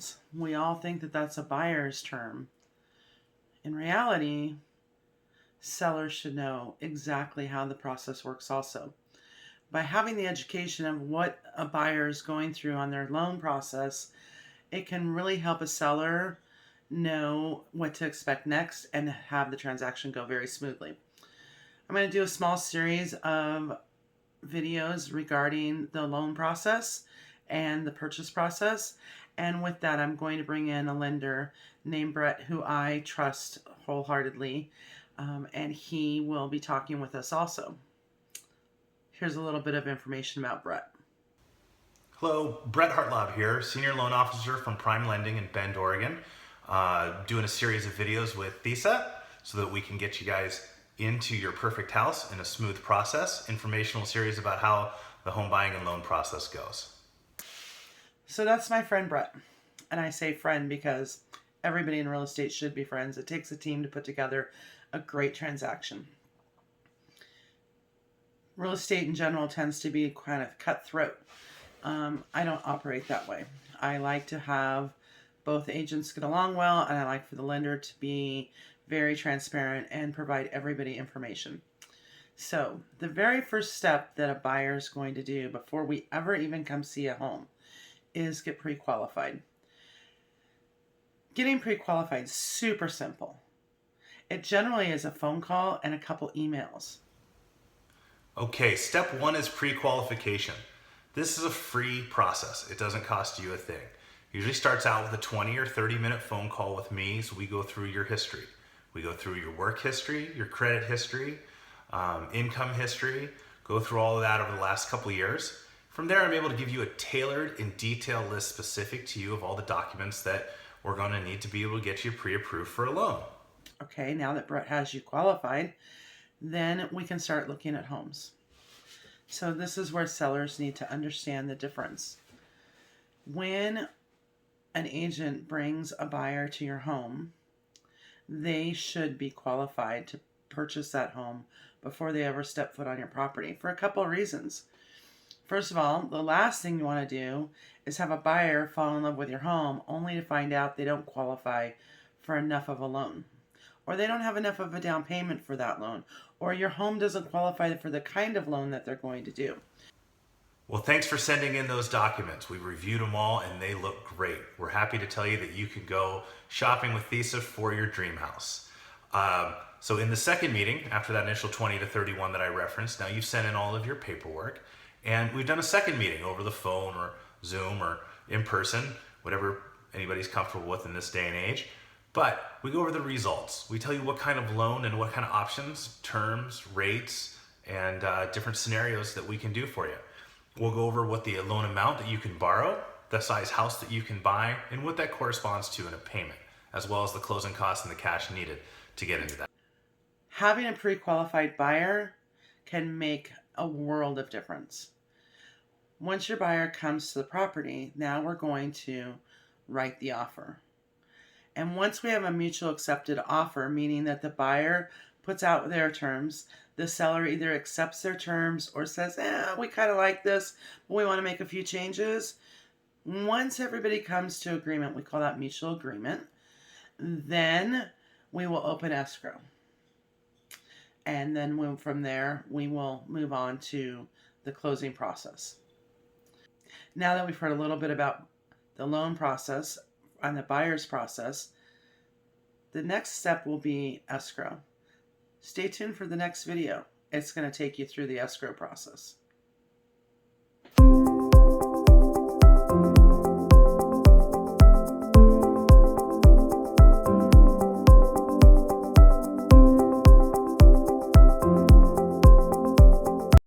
loans. We all think that that's a buyer's term. In reality, sellers should know exactly how the process works also. By having the education of what a buyer is going through on their loan process, it can really help a seller know what to expect next and have the transaction go very smoothly. I'm going to do a small series of videos regarding the loan process and the purchase process. And with that, I'm going to bring in a lender named Brett, who I trust wholeheartedly, and he will be talking with us also. Here's a little bit of information about Brett. Hello, Brett Hartlaub here, Senior Loan Officer from Prime Lending in Bend, Oregon, doing a series of videos with Thesa so that we can get you guys into your perfect house in a smooth process, informational series about how the home buying and loan process goes. So that's my friend Brett. And I say friend because everybody in real estate should be friends. It takes a team to put together a great transaction. Real estate in general tends to be kind of cutthroat. I don't operate that way. I like to have both agents get along well, and I like for the lender to be very transparent and provide everybody information. So the very first step that a buyer is going to do before we ever even come see a home is get pre-qualified. Getting pre-qualified is super simple. It generally is a phone call and a couple emails. Okay, step one is pre-qualification. This is a free process. It doesn't cost you a thing. Usually starts out with a 20 or 30-minute phone call with me, so we go through your history. We go through your work history, your credit history, income history, go through all of that over the last couple of years. From there, I'm able to give you a tailored and detailed list specific to you of all the documents that we're going to need to be able to get you pre-approved for a loan. Okay, now that Brett has you qualified, then we can start looking at homes. So this is where sellers need to understand the difference. When an agent brings a buyer to your home, they should be qualified to purchase that home before they ever step foot on your property for a couple of reasons. First of all, the last thing you want to do is have a buyer fall in love with your home only to find out they don't qualify for enough of a loan, or they don't have enough of a down payment for that loan, or your home doesn't qualify for the kind of loan that they're going to do. Well, thanks for sending in those documents. We reviewed them all and they look great. We're happy to tell you that you can go shopping with Thesa for your dream house. So in the second meeting, after that initial 20 to 31 that I referenced, now you've sent in all of your paperwork, and we've done a second meeting over the phone or Zoom or in person, whatever anybody's comfortable with in this day and age. But we go over the results. We tell you what kind of loan and what kind of options, terms, rates, and different scenarios that we can do for you. We'll go over what the loan amount that you can borrow, the size house that you can buy, and what that corresponds to in a payment, as well as the closing costs and the cash needed to get into that. Having a pre-qualified buyer can make a world of difference. Once your buyer comes to the property, now we're going to write the offer. And once we have a mutual accepted offer, meaning that the buyer puts out their terms, the seller either accepts their terms or says, we kind of like this, but we want to make a few changes. Once everybody comes to agreement, we call that mutual agreement, then we will open escrow. And then from there, we will move on to the closing process. Now that we've heard a little bit about the loan process and the buyer's process, the next step will be escrow. Stay tuned for the next video. It's going to take you through the escrow process.